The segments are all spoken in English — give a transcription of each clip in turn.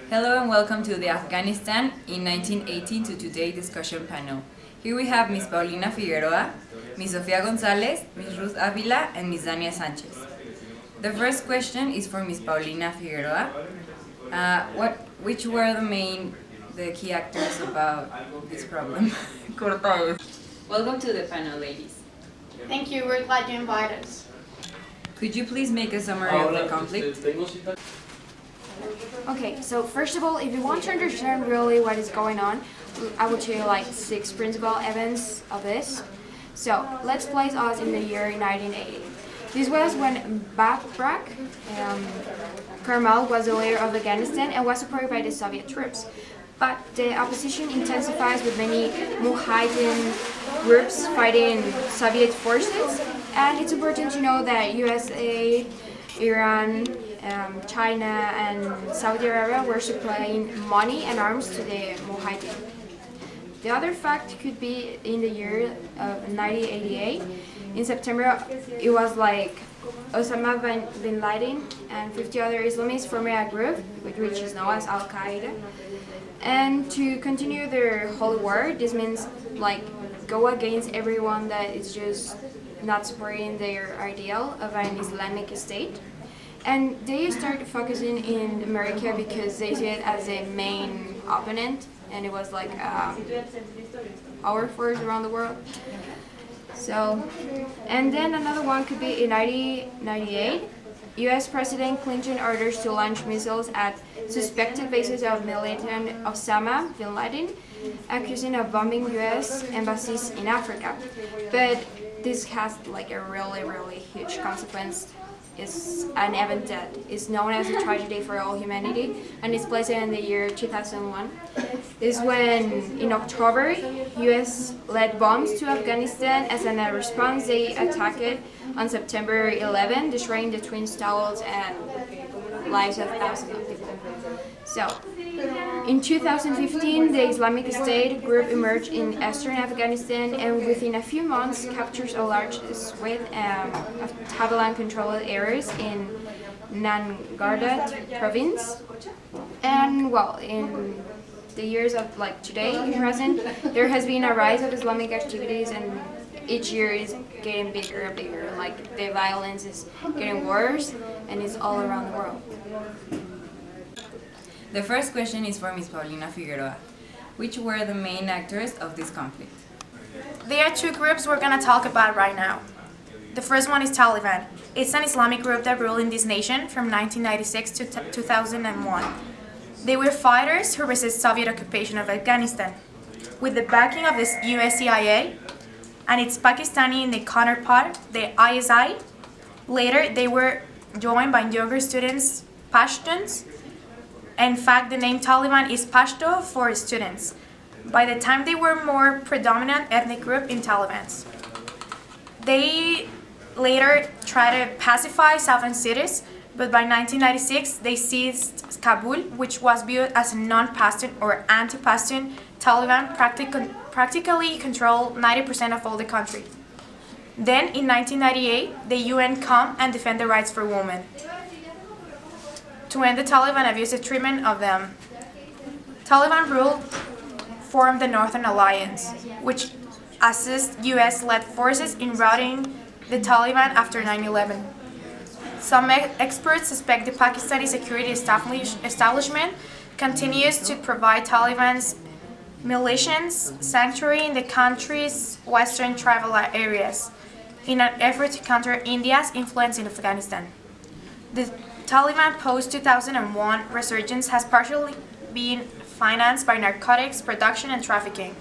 Hello and welcome to the Afghanistan in 1918 to today discussion panel. Here we have Ms. Paulina Figueroa, Ms. Sofia Gonzalez, Ms. Ruth Avila, and Ms. Dania Sanchez. The first question is for Ms. Paulina Figueroa. Which were the key actors about this problem? Welcome to the panel, ladies. Thank you, we're glad you invited us. Could you please make a summary of the conflict? Okay, so first of all, if you want to understand really what is going on, I will tell you like 6 principal events of this. So let's place us in the year 1980. This was when Babrak Karmal was the leader of Afghanistan and was supported by the Soviet troops. But the opposition intensifies with many Mujahideen groups fighting Soviet forces. And it's important to know that USA, Iran, China and Saudi Arabia were supplying money and arms to the Mujahideen. The other fact could be in the year of 1988. In September, it was like Osama bin Laden and 50 other Islamists forming a group, which is known as Al-Qaeda. And to continue their holy war, this means like go against everyone that is just not supporting their ideal of an Islamic state. And they started focusing in America because they see it as a main opponent, and it was like our force around the world. So, and then another one could be in 1998, US President Clinton orders to launch missiles at suspected bases of militant Osama bin Laden, accusing of bombing US embassies in Africa. But this has like a really huge consequence. Is an event that is known as a tragedy for all humanity, and it's placed in the year 2001. This is when, in October, US led bombs to Afghanistan. As a response, they attacked it on September 11, destroying the Twin Towers and lives of thousands of people. So, in 2015, the Islamic State group emerged in eastern Afghanistan and within a few months captures a large swathe of Taliban-controlled areas in Nangarhar province. And well, in the years of like today, in present, there has been a rise of Islamic activities, and each year is getting bigger and bigger. Like the violence is getting worse, and it's all around the world. The first question is for Ms. Paulina Figueroa. Which were the main actors of this conflict? There are 2 groups we're going to talk about right now. The first one is Taliban. It's an Islamic group that ruled in this nation from 1996 to 2001. They were fighters who resist Soviet occupation of Afghanistan. With the backing of the US CIA and its Pakistani counterpart, the ISI, later they were joined by younger students, Pashtuns. In fact, the name Taliban is Pashto for students. By the time they were more predominant ethnic group in Taliban. They later tried to pacify southern cities, but by 1996 they seized Kabul, which was viewed as a non-Pashtun or anti-Pashtun. Taliban practically controlled 90% of all the country. Then in 1998, the UN come and defend the rights for women. To end the Taliban abusive treatment of them. Taliban rule formed the Northern Alliance, which assists US-led forces in routing the Taliban after 9/11. Some experts suspect the Pakistani security establishment continues to provide Taliban's militias sanctuary in the country's western tribal areas in an effort to counter India's influence in Afghanistan. The Taliban post-2001 resurgence has partially been financed by narcotics production and trafficking.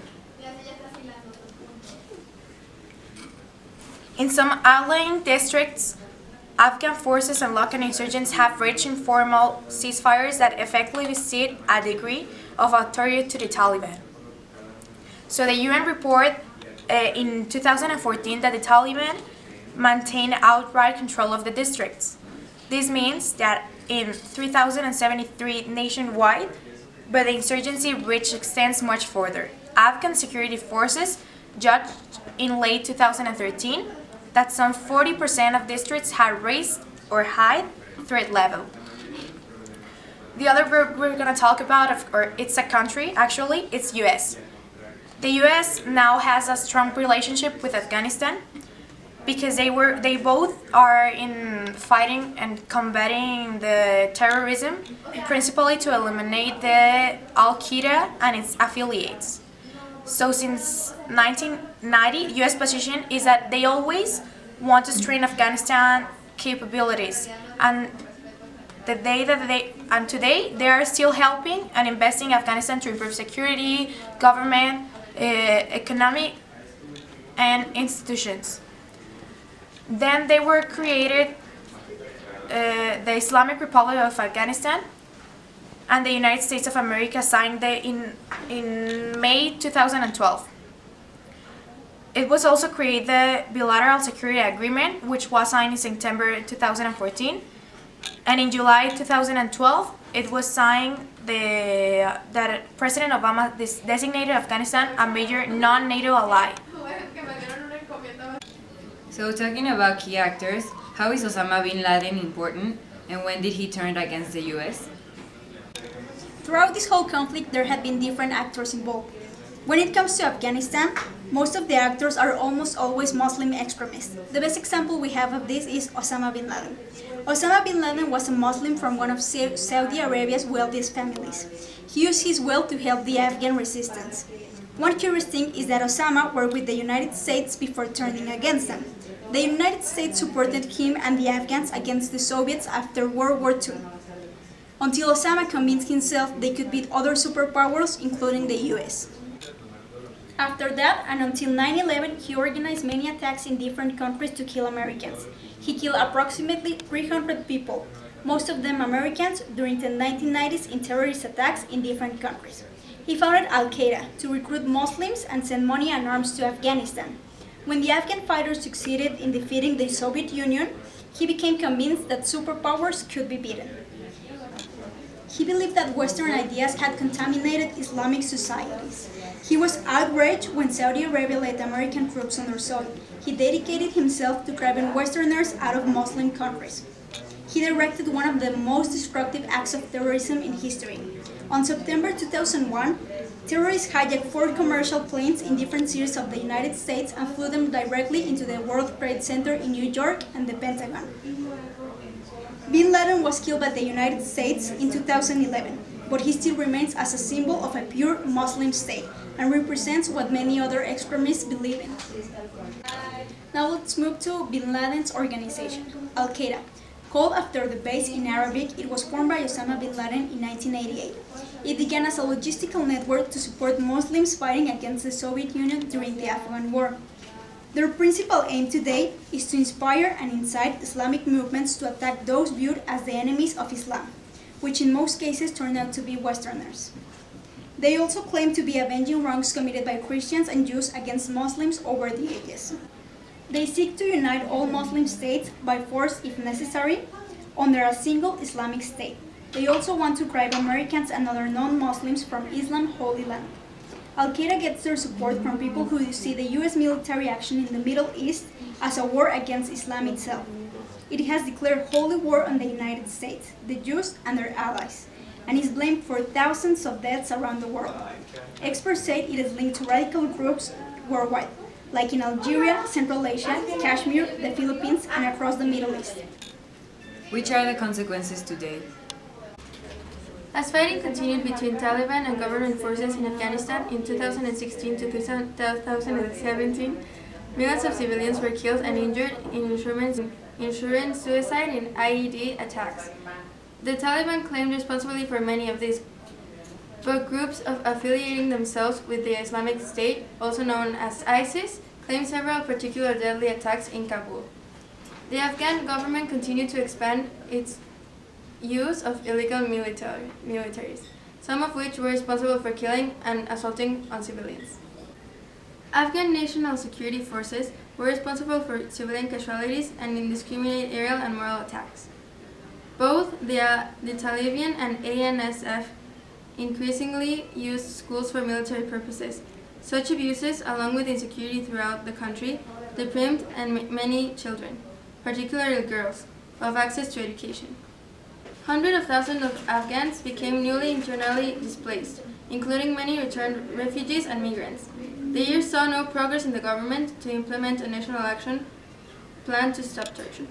In some outlying districts, Afghan forces and local insurgents have reached informal ceasefires that effectively cede a degree of authority to the Taliban. So the UN report in 2014 that the Taliban maintain outright control of the districts. This means that in 3,073 nationwide, but the insurgency reach extends much further. Afghan security forces judged in late 2013 that some 40% of districts had raised or high threat level. The other group we're going to talk about, or it's a country actually, it's US. The US now has a strong relationship with Afghanistan because they both are in fighting and combating the terrorism, principally to eliminate the Al-Qaeda and its affiliates. So since 1990, US position is that they always want to strengthen Afghanistan capabilities, and today they are still helping and investing in Afghanistan to improve security, government, economy, and institutions. Then they were created the Islamic Republic of Afghanistan, and the United States of America signed in May 2012. It was also created the bilateral security agreement, which was signed in September 2014, and in July 2012 it was signed that President Obama designated Afghanistan a major non-NATO ally. So talking about key actors, how is Osama bin Laden important, and when did he turn against the US? Throughout this whole conflict, there have been different actors involved. When it comes to Afghanistan, most of the actors are almost always Muslim extremists. The best example we have of this is Osama bin Laden. Osama bin Laden was a Muslim from one of Saudi Arabia's wealthiest families. He used his wealth to help the Afghan resistance. One curious thing is that Osama worked with the United States before turning against them. The United States supported him and the Afghans against the Soviets after World War II, until Osama convinced himself they could beat other superpowers, including the US. After that, and until 9/11, he organized many attacks in different countries to kill Americans. He killed approximately 300 people, most of them Americans, during the 1990s in terrorist attacks in different countries. He founded Al-Qaeda to recruit Muslims and send money and arms to Afghanistan. When the Afghan fighters succeeded in defeating the Soviet Union, he became convinced that superpowers could be beaten. He believed that Western ideas had contaminated Islamic societies. He was outraged when Saudi Arabia led American troops on their soil. He dedicated himself to driving Westerners out of Muslim countries. He directed one of the most destructive acts of terrorism in history. On September 2001, terrorists hijacked 4 commercial planes in different cities of the United States and flew them directly into the World Trade Center in New York and the Pentagon. Bin Laden was killed by the United States in 2011, but he still remains as a symbol of a pure Muslim state and represents what many other extremists believe in. Now let's move to Bin Laden's organization, Al-Qaeda. Called after the base in Arabic, it was formed by Osama bin Laden in 1988. It began as a logistical network to support Muslims fighting against the Soviet Union during the Afghan War. Their principal aim today is to inspire and incite Islamic movements to attack those viewed as the enemies of Islam, which in most cases turned out to be Westerners. They also claim to be avenging wrongs committed by Christians and Jews against Muslims over the ages. They seek to unite all Muslim states by force if necessary under a single Islamic state. They also want to drive Americans and other non-Muslims from Islam's Holy Land. Al-Qaeda gets their support from people who see the US military action in the Middle East as a war against Islam itself. It has declared holy war on the United States, the Jews, and their allies, and is blamed for thousands of deaths around the world. Experts say it is linked to radical groups worldwide, like in Algeria, Central Asia, Kashmir, the Philippines, and across the Middle East. Which are the consequences today? As fighting continued between Taliban and government forces in Afghanistan in 2016 to 2017, millions of civilians were killed and injured in ensuring suicide in IED attacks. The Taliban claimed responsibility for many of these, but groups affiliating themselves with the Islamic State, also known as ISIS, claimed several particular deadly attacks in Kabul. The Afghan government continued to expand its use of illegal militaries, some of which were responsible for killing and assaulting on civilians. Afghan National Security Forces were responsible for civilian casualties and indiscriminate aerial and mortal attacks. Both the Taliban and ANSF increasingly used schools for military purposes. Such abuses, along with insecurity throughout the country, deprived many children, particularly girls, of access to education. Hundreds of thousands of Afghans became newly internally displaced, including many returned refugees and migrants. The year saw no progress in the government to implement a national action plan to stop torture.